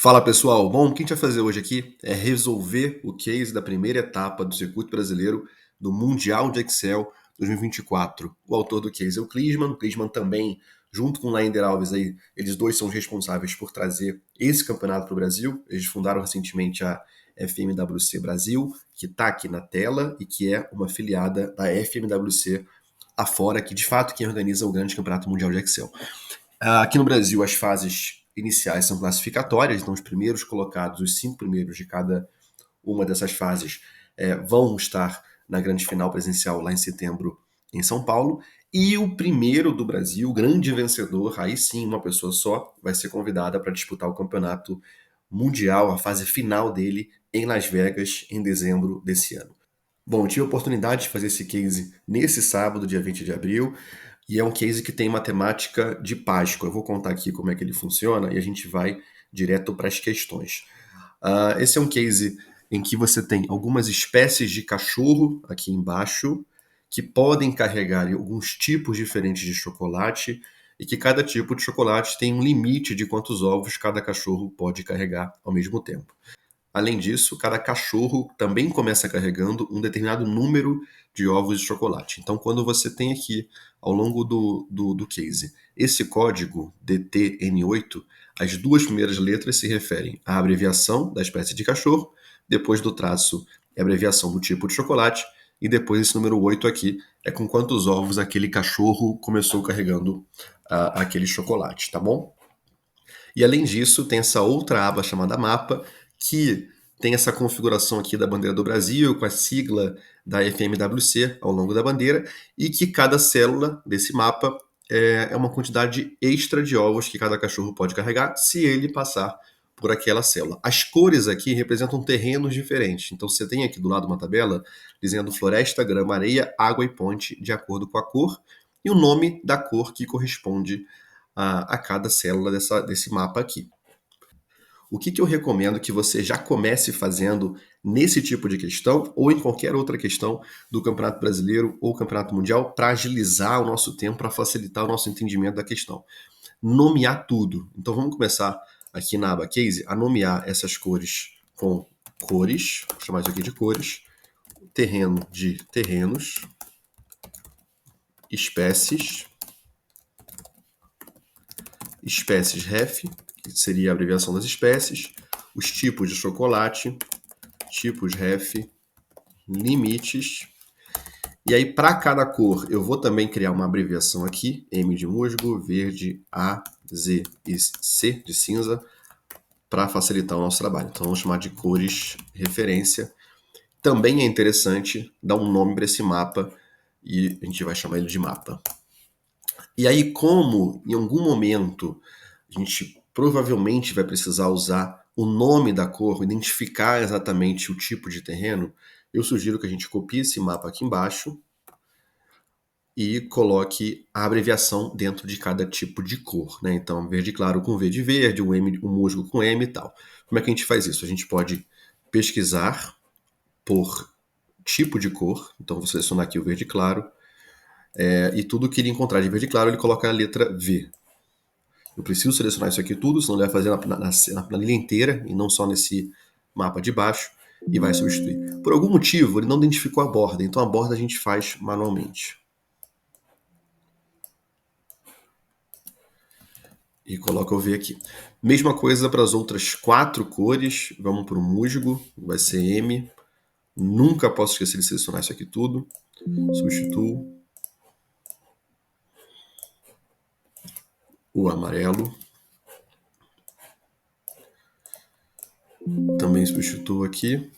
Fala pessoal, bom, o que a gente vai fazer hoje aqui é resolver o case da primeira etapa do circuito brasileiro do Mundial de Excel 2024. O autor do case é o Klinsmann também, junto com o Laender Alves, aí, eles dois são os responsáveis por trazer esse campeonato para o Brasil. Eles fundaram recentemente a FMWC Brasil, que está aqui na tela e que é uma afiliada da FMWC afora, que de fato quem organiza o grande campeonato mundial de Excel. Aqui no Brasil, as fases iniciais são classificatórias, então os primeiros colocados, os 5 primeiros de cada uma dessas fases, vão estar na grande final presencial lá em setembro em São Paulo. E o primeiro do Brasil, o grande vencedor, aí sim, uma pessoa só, vai ser convidada para disputar o campeonato mundial, a fase final dele, em Las Vegas, em dezembro desse ano. Bom, eu tive a oportunidade de fazer esse case nesse sábado, dia 20 de abril, e é um case que tem matemática de Páscoa. Eu vou contar aqui como é que ele funciona e a gente vai direto para as questões. Esse é um case em que você tem algumas espécies de cachorro aqui embaixo que podem carregar alguns tipos diferentes de chocolate e que cada tipo de chocolate tem um limite de quantos ovos cada cachorro pode carregar ao mesmo tempo. Além disso, cada cachorro também começa carregando um determinado número de ovos de chocolate. Então, quando você tem aqui, ao longo do case, esse código DTN8, as duas primeiras letras se referem à abreviação da espécie de cachorro, depois do traço é a abreviação do tipo de chocolate, e depois esse número 8 aqui é com quantos ovos aquele cachorro começou carregando aquele chocolate, tá bom? E além disso, tem essa outra aba chamada mapa, que tem essa configuração aqui da bandeira do Brasil, com a sigla da FMWC ao longo da bandeira, e que cada célula desse mapa é uma quantidade extra de ovos que cada cachorro pode carregar, se ele passar por aquela célula. As cores aqui representam terrenos diferentes. Então você tem aqui do lado uma tabela dizendo floresta, grama, areia, água e ponte, de acordo com a cor, e o nome da cor que corresponde a cada célula desse mapa aqui. O que eu recomendo que você já comece fazendo nesse tipo de questão ou em qualquer outra questão do Campeonato Brasileiro ou Campeonato Mundial para agilizar o nosso tempo, para facilitar o nosso entendimento da questão? Nomear tudo. Então vamos começar aqui na aba Case a nomear essas cores com cores, vou chamar isso aqui de cores, terreno de terrenos, espécies ref, que seria a abreviação das espécies, os tipos de chocolate, tipos ref, limites. E aí, para cada cor, eu vou também criar uma abreviação aqui, M de musgo, verde, A, Z e C de cinza, para facilitar o nosso trabalho. Então, vamos chamar de cores referência. Também é interessante dar um nome para esse mapa e a gente vai chamar ele de mapa. E aí, como em algum momento a gente provavelmente vai precisar usar o nome da cor, identificar exatamente o tipo de terreno, eu sugiro que a gente copie esse mapa aqui embaixo e coloque a abreviação dentro de cada tipo de cor, né? Então, verde claro com V de verde, o musgo com M e tal. Como é que a gente faz isso? A gente pode pesquisar por tipo de cor, então vou selecionar aqui o verde claro, e tudo que ele encontrar de verde claro, ele coloca a letra V. Eu preciso selecionar isso aqui tudo, senão ele vai fazer na planilha inteira e não só nesse mapa de baixo e vai substituir. Por algum motivo, ele não identificou a borda, então a borda a gente faz manualmente. E coloca o V aqui. Mesma coisa para as outras 4 cores. Vamos para o musgo, vai ser M. Nunca posso esquecer de selecionar isso aqui tudo. Substituo. O amarelo. Também substituo aqui.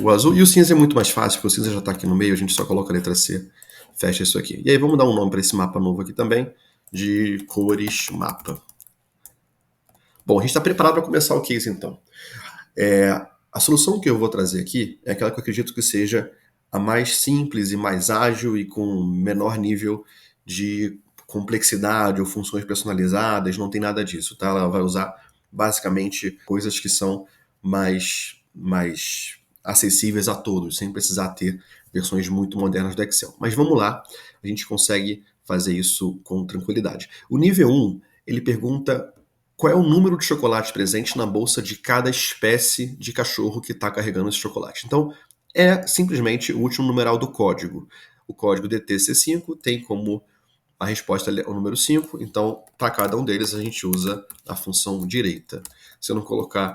O azul e o cinza é muito mais fácil, porque o cinza já está aqui no meio, a gente só coloca a letra C, fecha isso aqui. E aí vamos dar um nome para esse mapa novo aqui também, de cores mapa. Bom, a gente está preparado para começar o case então. A solução que eu vou trazer aqui é aquela que eu acredito que seja a mais simples e mais ágil e com menor nível de complexidade ou funções personalizadas, não tem nada disso, tá? Ela vai usar basicamente coisas que são mais acessíveis a todos, sem precisar ter versões muito modernas do Excel. Mas vamos lá, a gente consegue fazer isso com tranquilidade. O nível 1, ele pergunta qual é o número de chocolates presente na bolsa de cada espécie de cachorro que está carregando esse chocolate. Então, é simplesmente o último numeral do código. O código DTC5 tem como a resposta é o número 5, então para cada um deles a gente usa a função direita. Se eu não colocar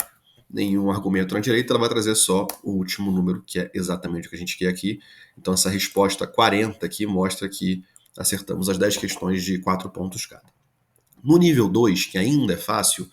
nenhum argumento na direita, ela vai trazer só o último número, que é exatamente o que a gente quer aqui. Então essa resposta 40 aqui mostra que acertamos as 10 questões de 4 pontos cada. No nível 2, que ainda é fácil,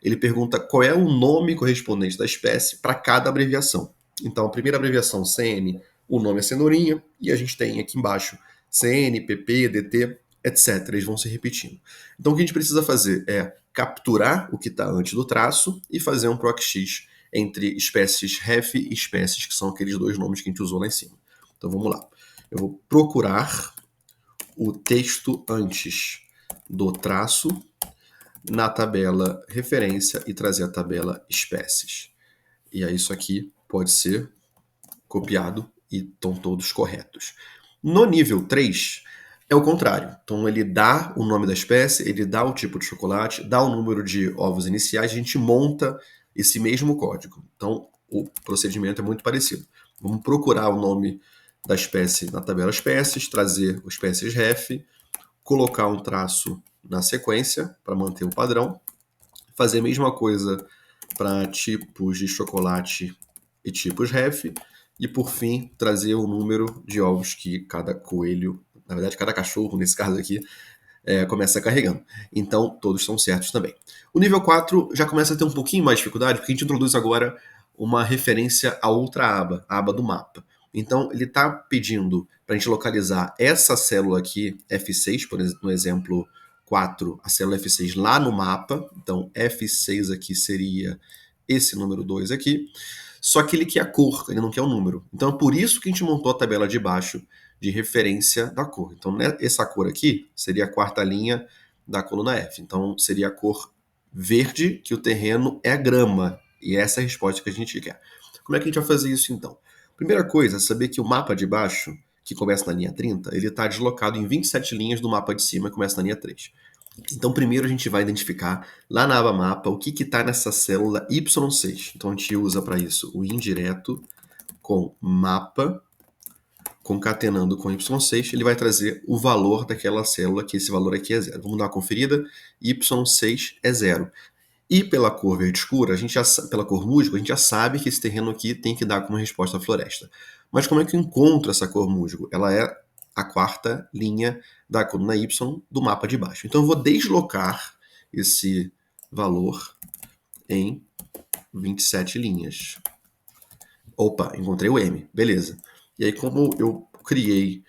ele pergunta qual é o nome correspondente da espécie para cada abreviação. Então, a primeira abreviação, CN, o nome é cenourinha, e a gente tem aqui embaixo CN, PP, DT, etc. Eles vão se repetindo. Então, o que a gente precisa fazer é capturar o que está antes do traço e fazer um proc-x entre espécies ref e espécies, que são aqueles dois nomes que a gente usou lá em cima. Então, vamos lá. Eu vou procurar o texto antes do traço na tabela referência e trazer a tabela espécies. E aí isso aqui pode ser copiado e estão todos corretos. No nível 3, é o contrário. Então ele dá o nome da espécie, ele dá o tipo de chocolate, dá o número de ovos iniciais, a gente monta esse mesmo código. Então o procedimento é muito parecido. Vamos procurar o nome da espécie na tabela espécies, trazer o espécies ref, colocar um traço na sequência para manter o padrão, fazer a mesma coisa para tipos de chocolate e tipos ref, e por fim trazer o número de ovos que cada coelho, na verdade cada cachorro nesse caso aqui, começa carregando. Então todos estão certos também. O nível 4 já começa a ter um pouquinho mais de dificuldade, porque a gente introduz agora uma referência a outra aba, a aba do mapa. Então ele está pedindo para a gente localizar essa célula aqui, F6, por exemplo, no exemplo 4, a célula F6 lá no mapa. Então F6 aqui seria esse número 2 aqui. Só que ele quer a cor, ele não quer o número. Então é por isso que a gente montou a tabela de baixo de referência da cor. Então essa cor aqui seria a quarta linha da coluna F. Então seria a cor verde, que o terreno é grama. E essa é a resposta que a gente quer. Como é que a gente vai fazer isso então? Primeira coisa é saber que o mapa de baixo, que começa na linha 30, ele está deslocado em 27 linhas do mapa de cima, que começa na linha 3. Então, primeiro a gente vai identificar lá na aba mapa o que está nessa célula Y6. Então, a gente usa para isso o indireto com mapa, concatenando com Y6, ele vai trazer o valor daquela célula, que esse valor aqui é 0. Vamos dar uma conferida, Y6 é 0. E pela cor verde escura, pela cor musgo, a gente já sabe que esse terreno aqui tem que dar como resposta a floresta. Mas como é que eu encontro essa cor musgo? Ela é a quarta linha da coluna Y do mapa de baixo. Então eu vou deslocar esse valor em 27 linhas. Opa, encontrei o M, beleza. E aí como eu criei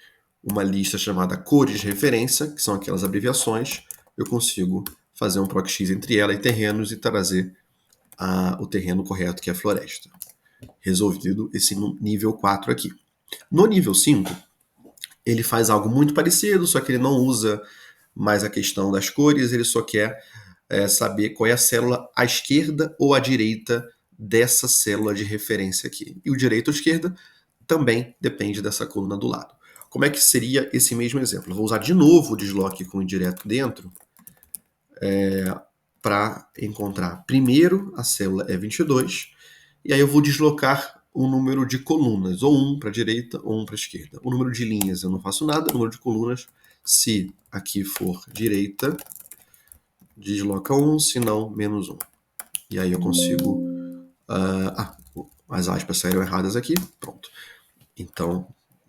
uma lista chamada cores de referência, que são aquelas abreviações, eu consigo fazer um proc-x entre ela e terrenos e trazer o terreno correto, que é a floresta. Resolvido esse nível 4 aqui. No nível 5, ele faz algo muito parecido, só que ele não usa mais a questão das cores, ele só quer saber qual é a célula à esquerda ou à direita dessa célula de referência aqui. E o direita ou esquerda também depende dessa coluna do lado. Como é que seria esse mesmo exemplo? Eu vou usar de novo o desloque com o indireto dentro, para encontrar primeiro a célula E22, e aí eu vou deslocar o número de colunas, ou 1 para a direita ou 1 para a esquerda. O número de linhas eu não faço nada, o número de colunas, se aqui for direita, desloca 1, se não, menos 1. E aí eu consigo... as aspas saíram erradas aqui, pronto. Então,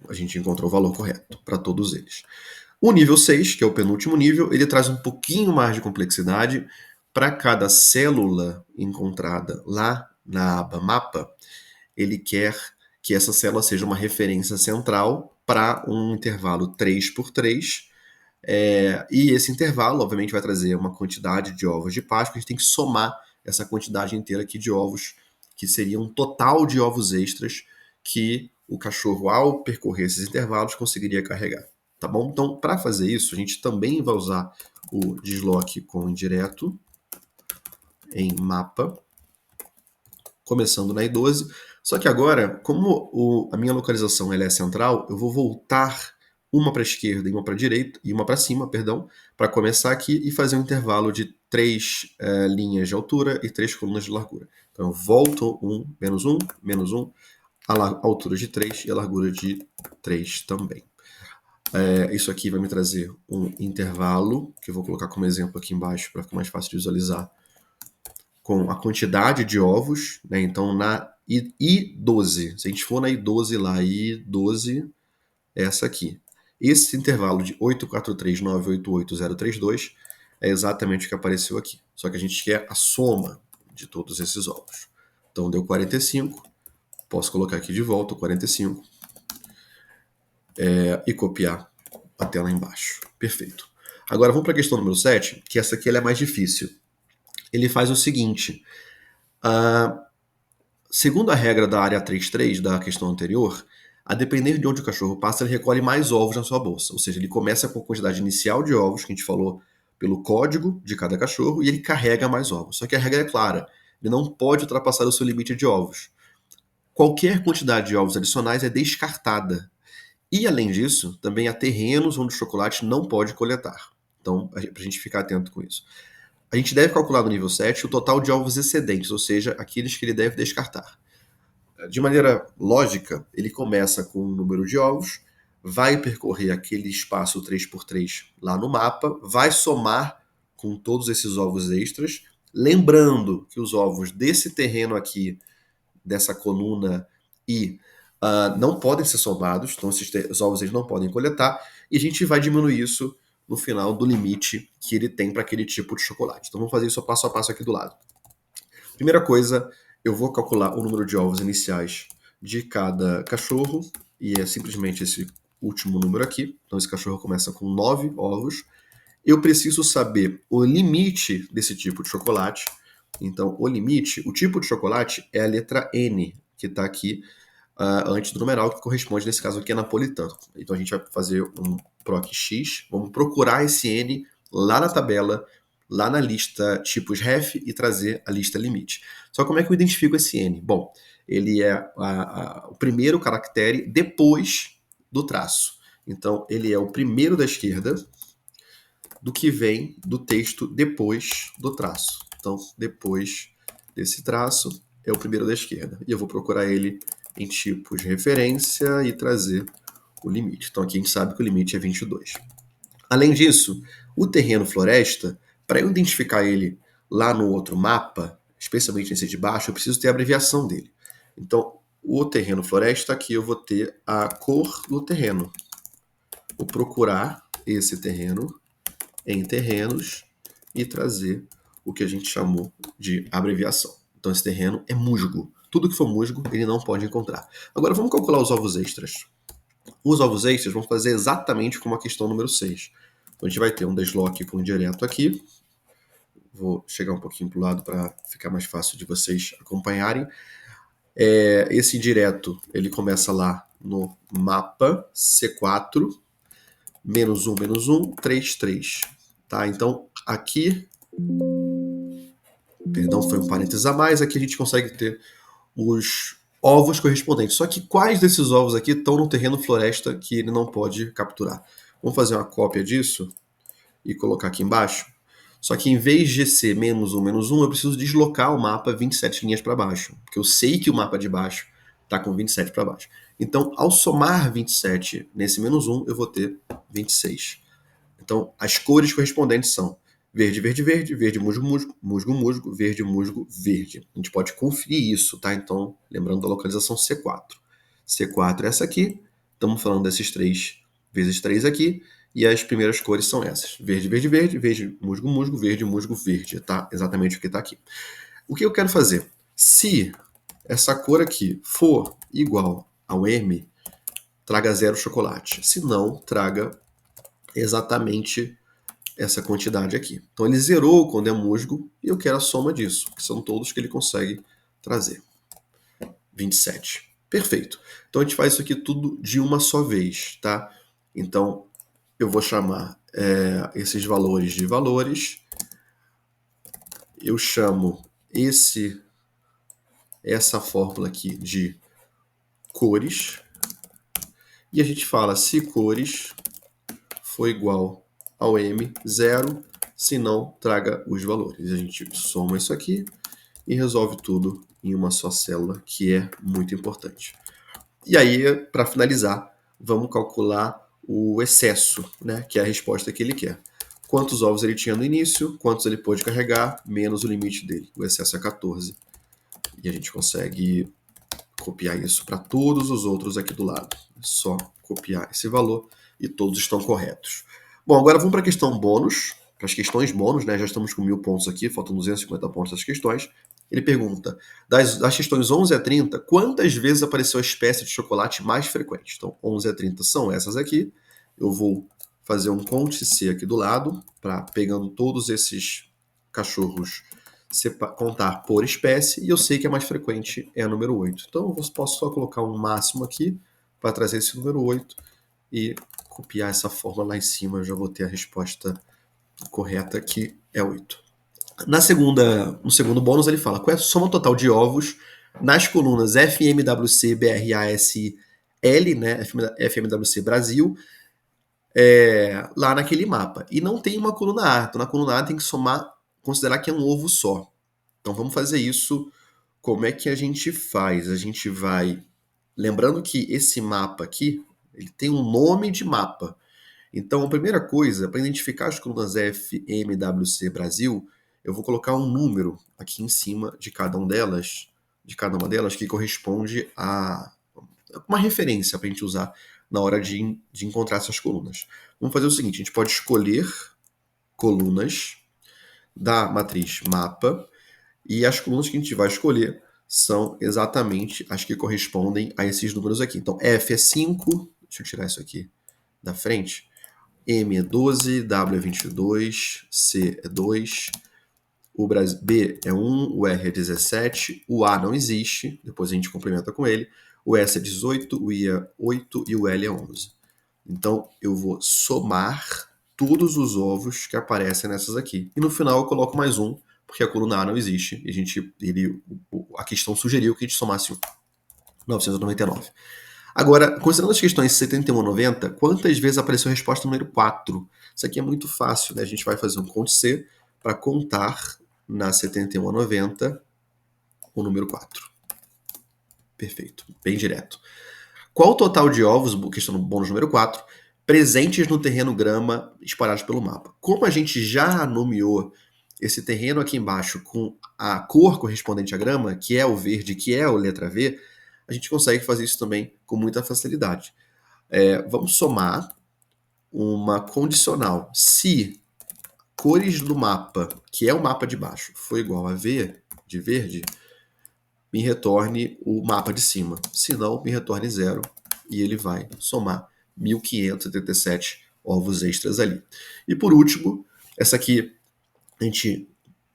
a gente encontrou o valor correto para todos eles. O nível 6, que é o penúltimo nível, ele traz um pouquinho mais de complexidade. Para cada célula encontrada lá na aba mapa, ele quer que essa célula seja uma referência central para um intervalo 3x3, e esse intervalo, obviamente, vai trazer uma quantidade de ovos de Páscoa. A gente tem que somar essa quantidade inteira aqui de ovos, que seria um total de ovos extras que o cachorro, ao percorrer esses intervalos, conseguiria carregar. Tá bom? Então, para fazer isso, a gente também vai usar o desloque com indireto em mapa, começando na I12, Só que agora, como a minha localização ela é central, eu vou voltar uma para a esquerda e uma para a direita, e uma para cima, perdão, para começar aqui e fazer um intervalo de 3 linhas de altura e 3 colunas de largura. Então eu volto 1, menos 1, a altura de 3 e a largura de 3 também. Isso aqui vai me trazer um intervalo, que eu vou colocar como exemplo aqui embaixo para ficar mais fácil de visualizar, com a quantidade de ovos, né? Então na I12, se a gente for na I12 lá, I12 é essa aqui. Esse intervalo de 843988032 é exatamente o que apareceu aqui. Só que a gente quer a soma de todos esses ovos. Então deu 45, posso colocar aqui de volta o 45 e copiar até lá embaixo. Perfeito. Agora vamos para a questão número 7, que essa aqui ela é mais difícil. Ele faz o seguinte, segundo a regra da área 3.3 da questão anterior, a depender de onde o cachorro passa, ele recolhe mais ovos na sua bolsa. Ou seja, ele começa com a quantidade inicial de ovos, que a gente falou pelo código de cada cachorro, e ele carrega mais ovos. Só que a regra é clara, ele não pode ultrapassar o seu limite de ovos. Qualquer quantidade de ovos adicionais é descartada. E, além disso, também há terrenos onde o chocolate não pode coletar. Então, para a gente ficar atento com isso. A gente deve calcular no nível 7 o total de ovos excedentes, ou seja, aqueles que ele deve descartar. De maneira lógica, ele começa com um número de ovos, vai percorrer aquele espaço 3x3 lá no mapa, vai somar com todos esses ovos extras, lembrando que os ovos desse terreno aqui, dessa coluna I, não podem ser somados, então os ovos eles não podem coletar, e a gente vai diminuir isso no final do limite que ele tem para aquele tipo de chocolate. Então vamos fazer isso passo a passo aqui do lado. Primeira coisa, eu vou calcular o número de ovos iniciais de cada cachorro, e é simplesmente esse último número aqui. Então esse cachorro começa com 9 ovos. Eu preciso saber o limite desse tipo de chocolate. Então o limite, o tipo de chocolate é a letra N, que está aqui antes do numeral, que corresponde nesse caso aqui a napolitano. Então a gente vai fazer um proc x, vamos procurar esse N lá na tabela, lá na lista tipos ref e trazer a lista limite. Só como é que eu identifico esse N? Bom, ele é o primeiro caractere depois do traço. Então ele é o primeiro da esquerda do que vem do texto depois do traço. Então depois desse traço é o primeiro da esquerda. E eu vou procurar ele em tipos de referência e trazer o limite. Então aqui a gente sabe que o limite é 22. Além disso, o terreno floresta, para eu identificar ele lá no outro mapa, especialmente nesse de baixo, eu preciso ter a abreviação dele. Então, o terreno floresta, aqui eu vou ter a cor do terreno. Vou procurar esse terreno em terrenos e trazer o que a gente chamou de abreviação. Então, esse terreno é musgo. Tudo que for musgo, ele não pode encontrar. Agora, vamos calcular os ovos extras. Os ovos extras vão fazer exatamente como a questão número 6. Então, a gente vai ter um desloque com direto aqui. Vou chegar um pouquinho para o lado para ficar mais fácil de vocês acompanharem. Esse direto, ele começa lá no mapa C4, menos 1, 3, 3. Tá? Então, aqui, perdão, foi um parênteses a mais, aqui a gente consegue ter os ovos correspondentes. Só que quais desses ovos aqui estão no terreno floresta que ele não pode capturar? Vamos fazer uma cópia disso e colocar aqui embaixo. Só que em vez de ser menos 1, eu preciso deslocar o mapa 27 linhas para baixo, porque eu sei que o mapa de baixo está com 27 para baixo. Então, ao somar 27 nesse menos 1, eu vou ter 26. Então, as cores correspondentes são verde, verde, verde, verde, musgo, musgo, musgo, musgo, verde, musgo, verde. A gente pode conferir isso, tá? Então, lembrando da localização C4. C4 é essa aqui, estamos falando desses 3 vezes 3 aqui, e as primeiras cores são essas. Verde, verde, verde, verde, musgo, musgo, verde, musgo, verde, tá? Exatamente o que está aqui. O que eu quero fazer? Se essa cor aqui for igual ao M, traga 0 chocolate. Se não, traga exatamente essa quantidade aqui. Então ele zerou quando é musgo e eu quero a soma disso, que são todos que ele consegue trazer. 27. Perfeito. Então a gente faz isso aqui tudo de uma só vez, tá? Então eu vou chamar esses valores de valores. Eu chamo essa fórmula aqui de cores, e a gente fala se cores for igual ao M, 0, se não, traga os valores. A gente soma isso aqui e resolve tudo em uma só célula, que é muito importante. E aí, para finalizar, vamos calcular o excesso, né, que é a resposta que ele quer. Quantos ovos ele tinha no início, quantos ele pôde carregar, menos o limite dele. O excesso é 14. E a gente consegue copiar isso para todos os outros aqui do lado. É só copiar esse valor e todos estão corretos. Bom, agora vamos para a questão bônus, para as questões bônus, né? Já estamos com 1000 pontos aqui, faltam 250 pontos das questões. Ele pergunta, das questões 11 a 30, quantas vezes apareceu a espécie de chocolate mais frequente? Então, 11 a 30 são essas aqui. Eu vou fazer um Ctrl+C aqui do lado, para pegando todos esses cachorros, contar por espécie, e eu sei que a mais frequente é a número 8. Então, eu posso só colocar um máximo aqui, para trazer esse número 8, e copiar essa forma lá em cima, eu já vou ter a resposta correta, que é 8. No segundo bônus, ele fala qual é a soma total de ovos nas colunas FMWC, BRASL, né, FMWC Brasil, lá naquele mapa. E não tem uma coluna A. Então, na coluna A tem que somar, considerar que é um ovo só. Então, vamos fazer isso. Como é que a gente faz? A gente vai... Lembrando que esse mapa aqui, ele tem um nome de mapa. Então, a primeira coisa, para identificar as colunas F, M, W, C, Brasil, eu vou colocar um número aqui em cima de cada uma delas, que corresponde a uma referência para a gente usar na hora de encontrar essas colunas. Vamos fazer o seguinte, a gente pode escolher colunas da matriz mapa, e as colunas que a gente vai escolher são exatamente as que correspondem a esses números aqui. Então, F é 5, deixa eu tirar isso aqui da frente, M é 12, W é 22, C é 2, o B é 1, o R é 17, o A não existe, depois a gente complementa com ele, o S é 18, o I é 8 e o L é 11. Então, eu vou somar todos os ovos que aparecem nessas aqui. E no final eu coloco mais um, porque a coluna A não existe. E a questão sugeriu que a gente somasse 999. Agora, considerando as questões 71 a 90, quantas vezes apareceu a resposta número 4? Isso aqui é muito fácil, né? A gente vai fazer um Ctrl+C para contar na 71 a 90 o número 4. Perfeito, bem direto. Qual o total de ovos, questão do bônus número 4, presentes no terreno grama espalhados pelo mapa? Como a gente já nomeou esse terreno aqui embaixo com a cor correspondente à grama, que é o verde, que é a letra V, a gente consegue fazer isso também com muita facilidade. Vamos somar uma condicional. Se cores do mapa, que é o mapa de baixo, for igual a V de verde, me retorne o mapa de cima. Se não, me retorne 0 e ele vai somar 1.577 ovos extras ali. E por último, essa aqui a gente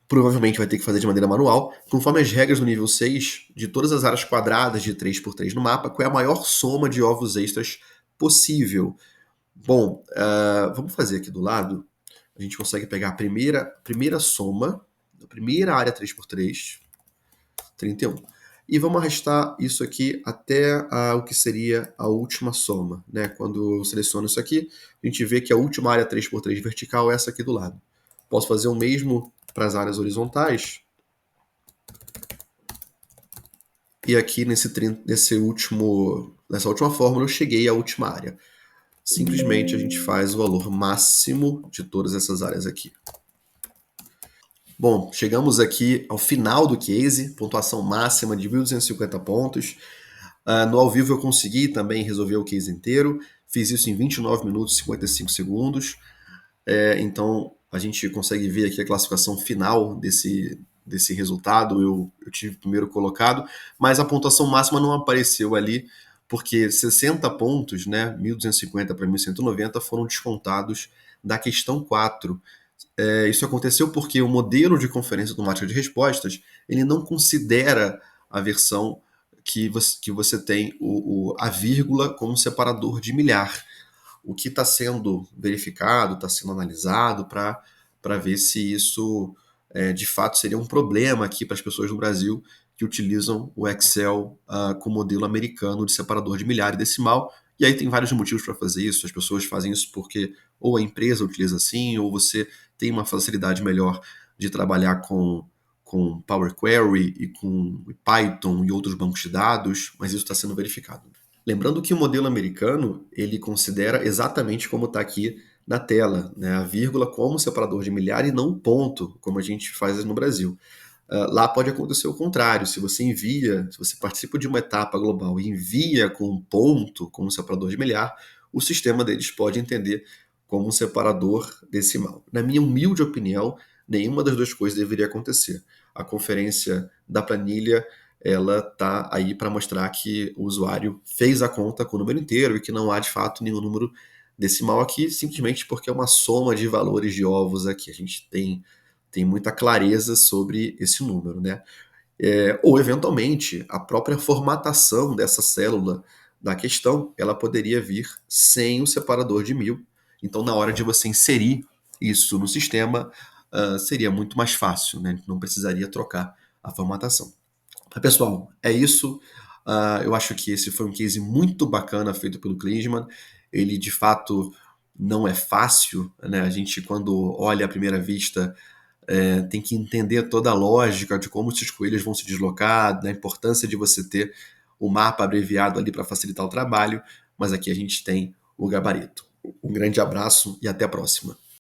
provavelmente vai ter que fazer de maneira manual. Conforme as regras do nível 6, de todas as áreas quadradas de 3x3 no mapa, qual é a maior soma de ovos extras possível? Bom, vamos fazer aqui do lado. A gente consegue pegar a primeira soma, da primeira área 3x3, 31. E vamos arrastar isso aqui até o que seria a última soma. Né? Quando eu seleciono isso aqui, a gente vê que a última área 3x3 vertical é essa aqui do lado. Posso fazer o mesmo para as áreas horizontais. E aqui nessa última fórmula eu cheguei à última área. Simplesmente a gente faz o valor máximo de todas essas áreas aqui. Bom, chegamos aqui ao final do case, pontuação máxima de 1.250 pontos. No ao vivo eu consegui também resolver o case inteiro, fiz isso em 29 minutos e 55 segundos. Então a gente consegue ver aqui a classificação final desse resultado. Eu tive primeiro colocado, mas a pontuação máxima não apareceu ali, porque 60 pontos, né, 1.250 para 1.190, foram descontados da questão 4. Isso aconteceu porque o modelo de conferência automática de respostas ele não considera a versão que você tem a vírgula como separador de milhar. O que está sendo verificado, está sendo analisado para ver se isso de fato seria um problema aqui para as pessoas no Brasil que utilizam o Excel com o modelo americano de separador de milhar e decimal. E aí tem vários motivos para fazer isso. As pessoas fazem isso porque ou a empresa utiliza assim, ou você tem uma facilidade melhor de trabalhar com Power Query e com Python e outros bancos de dados, mas isso está sendo verificado. Lembrando que o modelo americano, ele considera exatamente como está aqui na tela, né, a vírgula como separador de milhar e não o ponto, como a gente faz no Brasil. Lá pode acontecer o contrário, se você participa de uma etapa global e envia com um ponto, como separador de milhar, o sistema deles pode entender como um separador decimal. Na minha humilde opinião, nenhuma das duas coisas deveria acontecer. A conferência da planilha, ela tá aí para mostrar que o usuário fez a conta com o número inteiro e que não há de fato nenhum número decimal aqui, simplesmente porque é uma soma de valores de ovos aqui. A gente tem muita clareza sobre esse número, né? Ou, eventualmente, a própria formatação dessa célula da questão, ela poderia vir sem o separador de 1000. Então, na hora de você inserir isso no sistema, seria muito mais fácil, né? Não precisaria trocar a formatação. Mas, pessoal, é isso. Eu acho que esse foi um case muito bacana feito pelo Klinsmann. Ele, de fato, não é fácil, né? A gente, quando olha à primeira vista, tem que entender toda a lógica de como esses coelhos vão se deslocar, da importância de você ter o mapa abreviado ali para facilitar o trabalho, mas aqui a gente tem o gabarito. Um grande abraço e até a próxima.